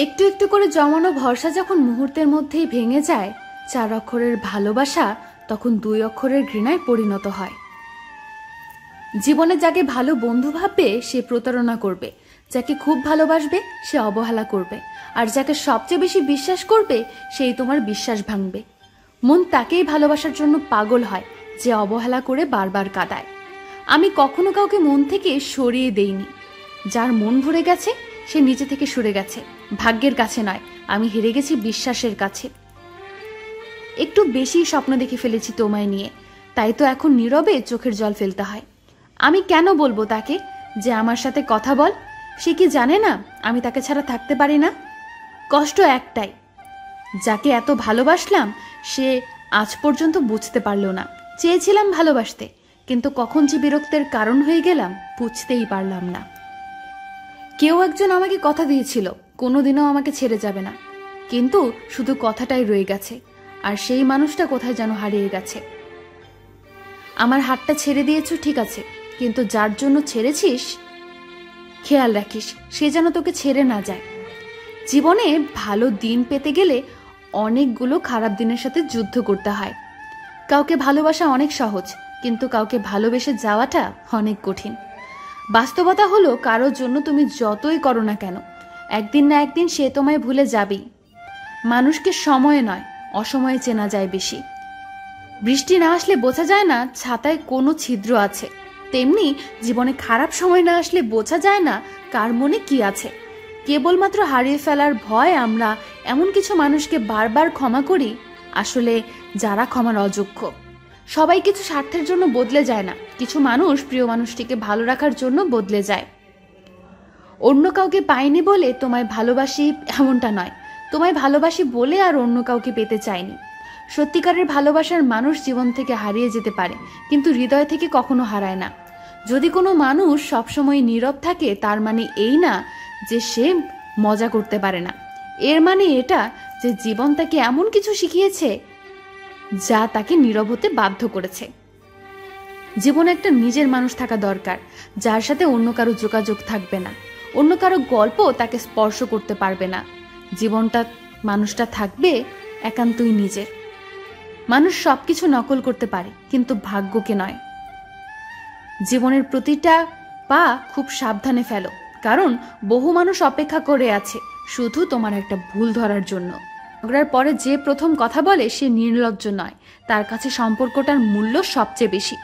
একটু একটু করে জমানো ভরসা যখন মুহূর্তের মধ্যেই ভেঙে যায়, 4 অক্ষরের ভালোবাসা তখন 2 অক্ষরের ঘৃণায় পরিণত হয়। জীবনে যাকে ভালো বন্ধু ভাববে সে প্রতারণা করবে, যাকে খুব ভালোবাসবে সে অবহেলা করবে, আর যাকে সবচেয়ে বেশি বিশ্বাস করবে সেই তোমার বিশ্বাস ভাঙবে। মন তাকেই ভালোবাসার জন্য পাগল হয় যে অবহেলা করে বারবার কাঁদায়। আমি কখনো কাউকে মন থেকে সরিয়ে দেইনি। যার মন ভরে গেছে সে নিজে থেকে সরে গেছে, ভাগ্যের কাছে নয়। আমি হেরে গেছি বিশ্বাসের কাছে। একটু বেশি স্বপ্ন দেখে ফেলেছি তোমায় নিয়ে, তাই তো এখন নীরবে চোখের জল ফেলতে হয়। আমি কেন বলবো তাকে যে আমার সাথে কথা বল? সে কি জানে না আমি তাকে ছাড়া থাকতে পারি না? কষ্ট একটাই, যাকে এত ভালোবাসলাম সে আজ পর্যন্ত বুঝতে পারল না। চেয়েছিলাম ভালোবাসতে, কিন্তু কখন যে বিরক্তের কারণ হয়ে গেলাম বুঝতেই পারলাম না। কেউ একজন আমাকে কথা দিয়েছিল কোনোদিনও আমাকে ছেড়ে যাবে না, কিন্তু শুধু কথাটাই রয়ে গেছে, আর সেই মানুষটা কোথায় যেন হারিয়ে গেছে। আমার হাতটা ছেড়ে দিয়েছ ঠিক আছে, কিন্তু যার জন্য ছেড়েছিস খেয়াল রাখিস সে যেন তোকে ছেড়ে না যায়। জীবনে ভালো দিন পেতে গেলে অনেকগুলো খারাপ দিনের সাথে যুদ্ধ করতে হয়। কাউকে ভালোবাসা অনেক সহজ, কিন্তু কাউকে ভালোবেসে যাওয়াটা অনেক কঠিন। বাস্তবতা হলো কারোর জন্য তুমি যতই করো না কেন, একদিন না একদিন সে তোমায় ভুলে যাবেই। মানুষকে সময়ে নয় অসময়ে চেনা যায় বেশি। বৃষ্টি না আসলে বোঝা যায় না ছাতায় কোনো ছিদ্র আছে, তেমনি জীবনে খারাপ সময় না আসলে বোঝা যায় না কার মনে কি আছে। কেবলমাত্র হারিয়ে ফেলার ভয় আমরা এমন কিছু মানুষকে বারবার ক্ষমা করি, আসলে যারা ক্ষমার অযোগ্য। সবাই কিছু স্বার্থের জন্য বদলে যায় না, কিছু মানুষ প্রিয় মানুষটিকে ভালো রাখার জন্য বদলে যায়। অন্য কাউকে পাইনি বলে তোমায় ভালোবাসি এমনটা নয়, তোমায় ভালোবাসি বলে আর অন্য কাউকে পেতে চাইনি। সত্যিকারের ভালোবাসার মানুষ জীবন থেকে হারিয়ে যেতে পারে, কিন্তু হৃদয় থেকে কখনো হারায় না। যদি কোনো মানুষ সবসময় নীরব থাকে তার মানে এই না যে সে মজা করতে পারে না, এর মানে এটা যে জীবন তাকে এমন কিছু শিখিয়েছে যা তাকে নীরব হতে বাধ্য করেছে। জীবনে একটা নিজের মানুষ থাকা দরকার, যার সাথে অন্য কারো যোগাযোগ থাকবে না, অন্য কারো গল্প তাকে স্পর্শ করতে পারবে না। জীবনটা মানুষটা থাকবে একান্তই নিজের। মানুষ সবকিছু নকল করতে পারে, কিন্তু ভাগ্যকে নয়। জীবনের প্রতিটা পা খুব সাবধানে ফেলো, কারণ বহু মানুষ অপেক্ষা করে আছে শুধু তোমার একটা ভুল ধরার জন্য। ঝগড়ার পরে যে প্রথম কথা বলে সে নির্লজ্জ নয়, তার কাছে সম্পর্কটার মূল্য সবচেয়ে বেশি।